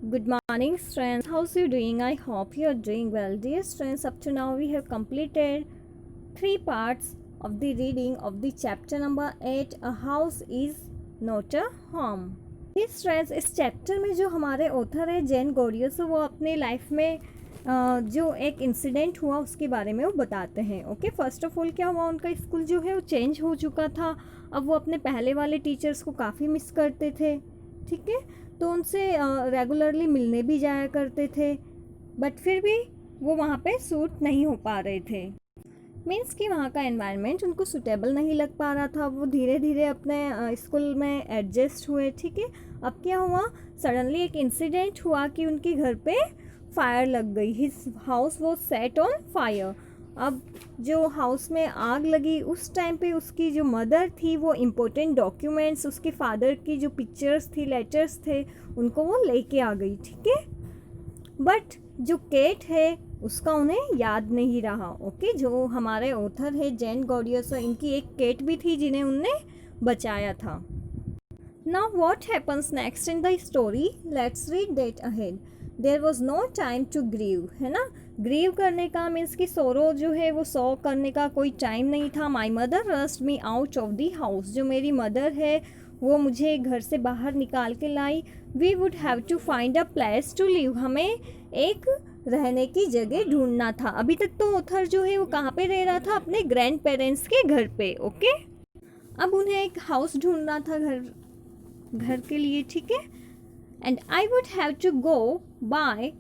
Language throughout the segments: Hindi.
Good morning, students. How's you doing? I hope you're doing well. Dear students, up to now we have completed three parts of the reading of the chapter number 8, A House is Not a Home. Dear students, इस चैप्टर में जो हमारे ऑथर है जैन गॉडियस, वो अपने लाइफ में जो एक इंसिडेंट हुआ उसके बारे में वो बताते हैं. ओके, फर्स्ट ऑफ ऑल क्या हुआ, उनका स्कूल जो है वो चेंज हो चुका था. अब वो अपने पहले वाले टीचर्स को काफ़ी मिस करते थे. ठीक है, तो उनसे रेगुलरली मिलने भी जाया करते थे, बट फिर भी वो वहाँ पे सूट नहीं हो पा रहे थे. मीन्स कि वहाँ का एनवायरनमेंट उनको सूटेबल नहीं लग पा रहा था. वो धीरे धीरे अपने स्कूल में एडजस्ट हुए. ठीक है, अब क्या हुआ, सडनली एक इंसिडेंट हुआ कि उनके घर पे फायर लग गई. His house was set on fire. अब जो हाउस में आग लगी उस टाइम पे उसकी जो मदर थी वो इम्पोर्टेंट डॉक्यूमेंट्स, उसके फादर की जो पिक्चर्स थी, लेटर्स थे, उनको वो लेके आ गई. ठीक है, बट जो केट है उसका उन्हें याद नहीं रहा. ओके, जो हमारे ऑथर है जैन गॉडियस, इनकी एक केट भी थी जिन्हें उनने बचाया था. Now what happens next in the story, let's read that ahead. There was no time to grieve, है ना. ग्रीव करने का मीन्स कि सोरो जो है वो सो करने का कोई टाइम नहीं था. My mother rust me out of the house. जो मेरी मदर है वो मुझे घर से बाहर निकाल के लाई. We would have to find a place to live. हमें एक रहने की जगह ढूंढना था. अभी तक तो ऑथर जो है वो कहाँ पे रह रहा था, अपने ग्रैंड पेरेंट्स के घर पे. ओके, अब उन्हें एक हाउस ढूंढना था घर के लिए. ठीक है, and I would have to go buy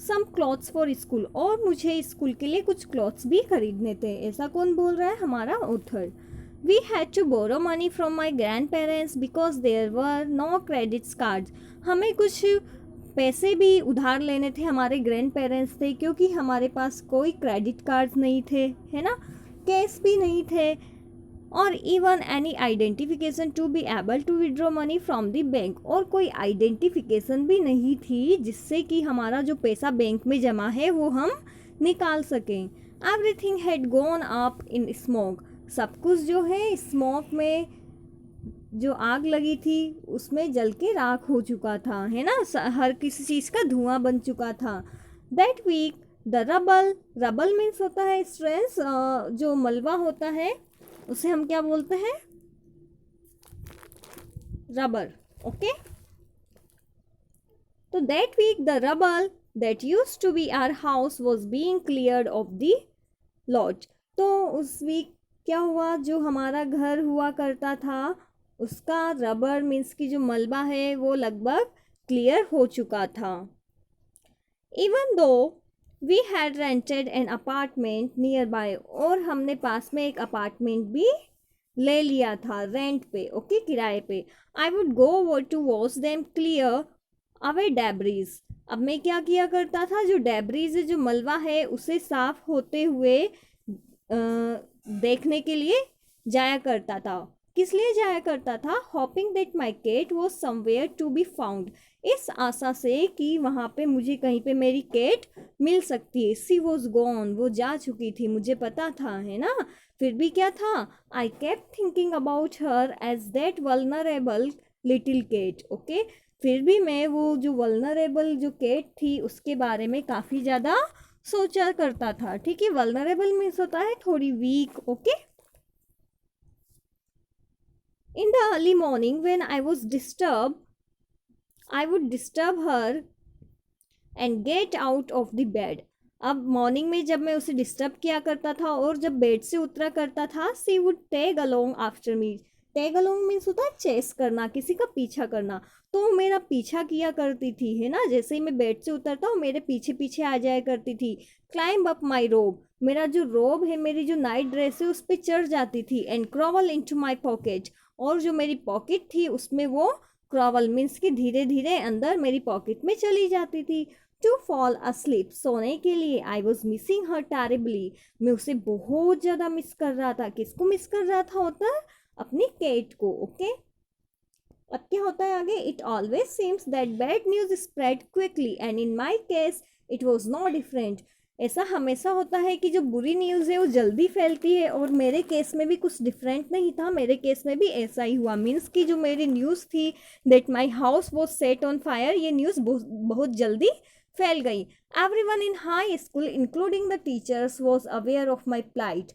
some clothes for school. और मुझे स्कूल के लिए कुछ क्लॉथ्स भी खरीदने थे. ऐसा कौन बोल रहा है, हमारा author. We had to borrow money from my grandparents because there were no credits cards. हमें कुछ पैसे भी उधार लेने थे, हमारे ग्रैंड पेरेंट्स थे, क्योंकि हमारे पास कोई क्रेडिट कार्ड्स नहीं थे, है ना, कैश भी नहीं थे, और even any identification to be able to withdraw money from the bank. और कोई आइडेंटिफिकेशन भी नहीं थी जिससे कि हमारा जो पैसा बैंक में जमा है वो हम निकाल सकें. Everything had gone up in smoke. सब कुछ जो है स्मोक में, जो आग लगी थी उसमें जल के राख हो चुका था, है ना, हर किसी चीज़ का धुआं बन चुका था. That week the rubble means होता है स्ट्रेस, जो मलबा होता है उसे हम क्या बोलते हैं, रबर. ओके, तो that week the rubble that used to be our house was being cleared of the logs. तो उस वीक क्या हुआ, जो हमारा घर हुआ करता था उसका रबर मीन्स की जो मलबा है वो लगभग क्लियर हो चुका था. Even though we had rented an apartment nearby. और हमने पास में एक अपार्टमेंट भी ले लिया था रेंट पे. ओके, किराए पे. I would go to watch them clear away debris. अब मैं क्या किया करता था, जो डेब्रीज जो मलबा है उसे साफ होते हुए देखने के लिए जाया करता था. किस लिए जाया करता था, hoping that my cat was somewhere to be found. इस आशा से कि वहाँ पे मुझे कहीं पे मेरी केट मिल सकती है. सी वॉज गॉन, वो जा चुकी थी, मुझे पता था, है ना. फिर भी क्या था, I kept thinking about her as that vulnerable little cat. Okay, फिर भी मैं वो जो वल्नरेबल जो केट थी उसके बारे में काफ़ी ज़्यादा सोचा करता था. ठीक है, वल्नरेबल मीन्स होता है थोड़ी week. Okay, in the early morning when I was disturb, I would disturb her and get out of the bed. अब मॉर्निंग में जब मैं उसे डिस्टर्ब किया करता था और जब बेड से उतरा करता था, she would tag along after me. Tag along means होता है चेस करना, किसी का पीछा करना. तो मेरा पीछा किया करती थी, है ना. जैसे ही मैं बेड से उतरता हूँ मेरे पीछे पीछे आ जाया करती थी. क्लाइंब अप माई रोब. मेरा जो रोब है, मेरी जो नाइट ड्रेस है, उस पर चढ़ जाती थी. And crawl into my pocket. और जो मेरी पॉकेट थी उसमें वो क्रॉवल मीन्स कि धीरे धीरे अंदर मेरी पॉकेट में चली जाती थी. टू फॉल अस्लीप, सोने के लिए. I was missing her terribly. मैं उसे बहुत ज़्यादा मिस कर रहा था. किसको मिस कर रहा था होता, अपनी केट को. ओके, अब क्या होता है आगे, it always seems that bad news spread quickly and in my case it was no different. ऐसा हमेशा होता है कि जो बुरी न्यूज़ है वो जल्दी फैलती है, और मेरे केस में भी कुछ डिफरेंट नहीं था, मेरे केस में भी ऐसा ही हुआ। मीन्स कि जो मेरी न्यूज़ थी that my house was set on fire, ये न्यूज़ बहुत जल्दी फैल गई। Everyone in high school including the teachers was aware of my plight.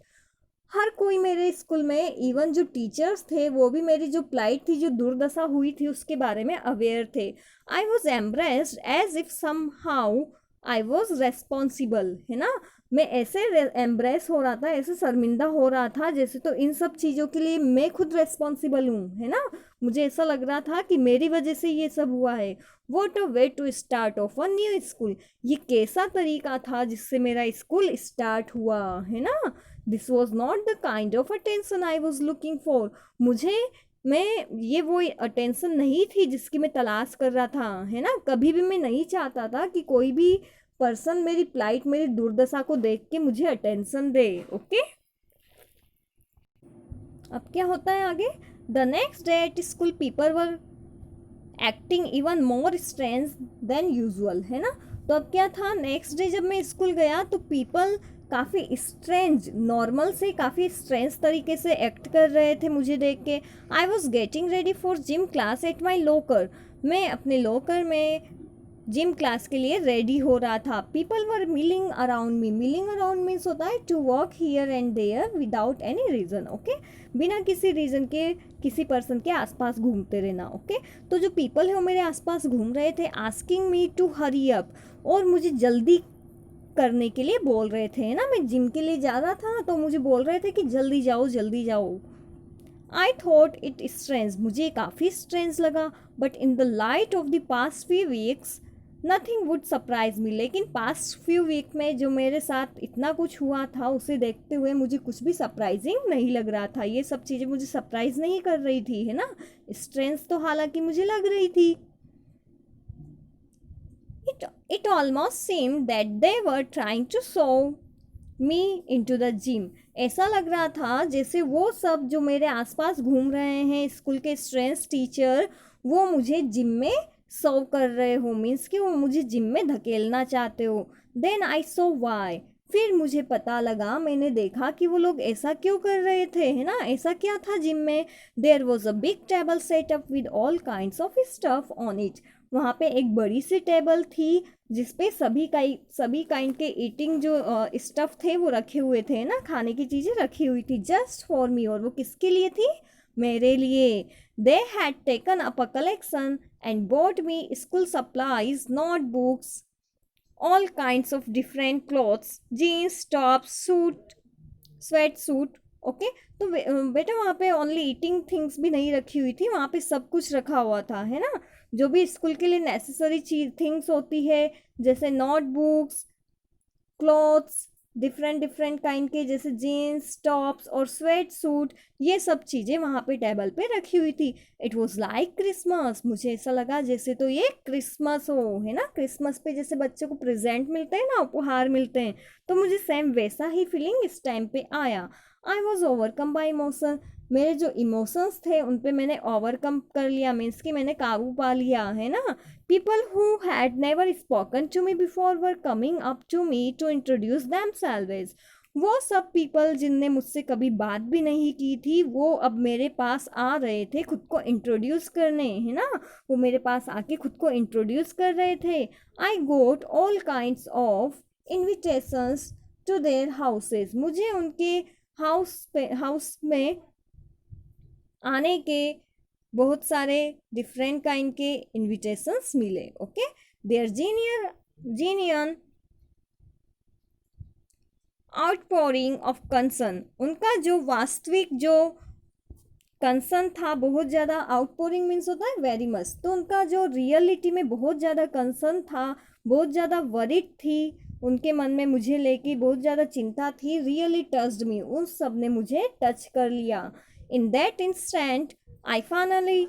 हर कोई मेरे स्कूल में, इवन जो टीचर्स थे वो भी मेरी जो प्लाइट थी, जो दुर्दशा हुई थी उसके बारे में अवेयर थे। I was embarrassed as if somehow I was responsible, है ना। मैं ऐसे एम्ब्रेस हो रहा था, ऐसे शर्मिंदा हो रहा था जैसे तो इन सब चीज़ों के लिए मैं खुद रेस्पॉन्सिबल हूँ, है ना। मुझे ऐसा लग रहा था कि मेरी वजह से ये सब हुआ है। What a way to start off a new school, ये कैसा तरीका था जिससे मेरा स्कूल स्टार्ट हुआ, है ना। This was not the kind of attention I was looking for. मुझे मैं ये वो अटेंशन नहीं थी जिसकी मैं तलाश कर रहा था, है ना। कभी भी मैं नहीं चाहता था कि कोई भी पर्सन मेरी प्लाइट, मेरी दुर्दशा को देख के मुझे अटेंशन दे। ओके, अब क्या होता है आगे। The next day at school people were acting even more strange than usual, है ना। तो अब क्या था, नेक्स्ट डे जब मैं स्कूल गया तो पीपल काफ़ी स्ट्रेंज, नॉर्मल से काफ़ी स्ट्रेंज तरीके से एक्ट कर रहे थे मुझे देख के। I was getting ready for gym class at my locker, मैं अपने लॉकर में जिम क्लास के लिए रेडी हो रहा था। People were milling around me, milling around means होता है to walk here and there without any reason. Okay, बिना किसी रीज़न के किसी पर्सन के आसपास घूमते रहना। ओके, तो जो पीपल है वो मेरे आसपास घूम रहे थे, asking me to hurry up, और मुझे जल्दी करने के लिए बोल रहे थे ना। मैं जिम के लिए जा रहा था तो मुझे बोल रहे थे कि जल्दी जाओ जल्दी जाओ। आई थॉट इट स्ट्रेंज, मुझे काफ़ी स्ट्रेंज लगा, but in the light of the past few weeks nothing would surprise me. लेकिन पास्ट फ्यू वीक में जो मेरे साथ इतना कुछ हुआ था उसे देखते हुए मुझे कुछ भी सरप्राइजिंग नहीं लग रहा था। ये सब चीज़ें मुझे सरप्राइज नहीं कर रही थी, है ना। स्ट्रेंज तो हालांकि मुझे लग रही थी। It almost seemed that they were trying to shove me into the gym. ऐसा लग रहा था जैसे वो सब जो मेरे आसपास घूम रहे हैं स्कूल के स्ट्रेंथ टीचर, वो मुझे जिम में सर्व कर रहे हो, मीन्स कि वो मुझे जिम में धकेलना चाहते हो। देन आई सो वाई, फिर मुझे पता लगा, मैंने देखा कि वो लोग ऐसा क्यों कर रहे थे, है ना। ऐसा क्या था जिम में। There was a big table set up with all kinds of stuff on it, वहाँ पे एक बड़ी सी टेबल थी जिसपे सभी काइंड के ईटिंग जो स्टफ थे वो रखे हुए थे ना, खाने की चीज़ें रखी हुई थी, जस्ट फॉर मी। और वो किसके लिए थी, मेरे लिए। They had taken up a collection and bought me school supplies, notebooks, all kinds of different clothes, jeans, top, suit, sweat suit. Okay, तो बेटा वहाँ पे ओनली ईटिंग थिंग्स भी नहीं रखी हुई थी, वहाँ पे सब कुछ रखा हुआ था, है ना। जो भी स्कूल के लिए नेसेसरी चीज थिंग्स होती है, जैसे notebooks, clothes, different different kind के, जैसे जीन्स, टॉप्स और स्वेट सूट, ये सब चीज़ें वहाँ पे टेबल पे रखी हुई थी। इट वॉज लाइक क्रिसमस, मुझे ऐसा लगा जैसे तो ये क्रिसमस हो, है ना। क्रिसमस पे जैसे बच्चों को प्रेजेंट मिलते हैं ना, उपहार मिलते हैं, तो मुझे सेम वैसा ही फीलिंग इस टाइम पे आया। I was overcome by emotion, मेरे जो इमोशंस थे उन पे मैंने ओवरकम कर लिया, मीन्स कि मैंने काबू पा लिया, है ना। People who had never spoken to me before were coming up to me to introduce themselves, वो सब पीपल जिनने मुझसे कभी बात भी नहीं की थी वो अब मेरे पास आ रहे थे खुद को इंट्रोड्यूस करने, है ना। वो मेरे पास आके खुद को इंट्रोड्यूस कर रहे थे। I got all kinds of invitations to their houses, मुझे उनके हाउस में आने के बहुत सारे डिफरेंट काइंड के इनविटेशंस मिले। Okay, their genuine outpouring of concern, उनका जो वास्तविक जो कंसर्न था बहुत ज़्यादा, आउटपोरिंग मीन्स होता है वेरी मच, तो उनका जो रियलिटी में बहुत ज़्यादा कंसर्न था, बहुत ज़्यादा वरिड थी उनके मन में मुझे लेके, बहुत ज़्यादा चिंता थी, रियली टच्ड मी, उन सब ने मुझे टच कर लिया। In that instant I finally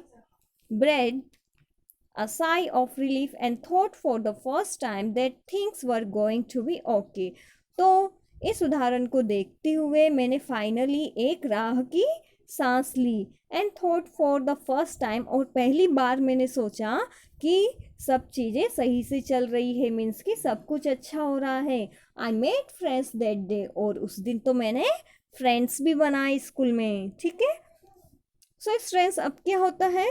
bread a sigh of relief and thought for the first time that things were going to be okay। तो इस उदाहरण को देखते हुए मैंने फाइनली एक राह की सांस ली, and thought for the first time, और पहली बार मैंने सोचा कि सब चीज़ें सही से चल रही है, मीन्स कि सब कुछ अच्छा हो रहा है। I made friends that day, और उस दिन तो मैंने फ्रेंड्स भी बनाए स्कूल में, ठीक है। सो फ्रेंड्स, अब क्या होता है,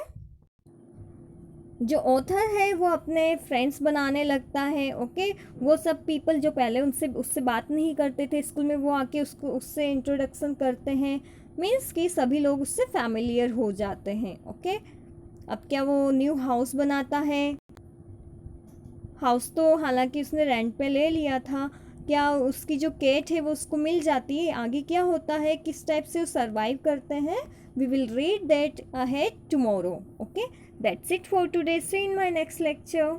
जो ऑथर है वो अपने फ्रेंड्स बनाने लगता है, ओके। वो सब पीपल जो पहले उससे बात नहीं करते थे स्कूल में, वो आके उससे इंट्रोडक्शन करते हैं, मीन्स कि सभी लोग उससे फैमिलियर हो जाते हैं, ओके। अब क्या वो न्यू हाउस बनाता है। हाउस तो हालांकि उसने रेंट पे ले लिया था। क्या उसकी जो केट है वो उसको मिल जाती है, आगे क्या होता है, किस टाइप से वो सर्वाइव करते हैं, we will read that ahead tomorrow. Okay, that's it for today. See you in my next lecture.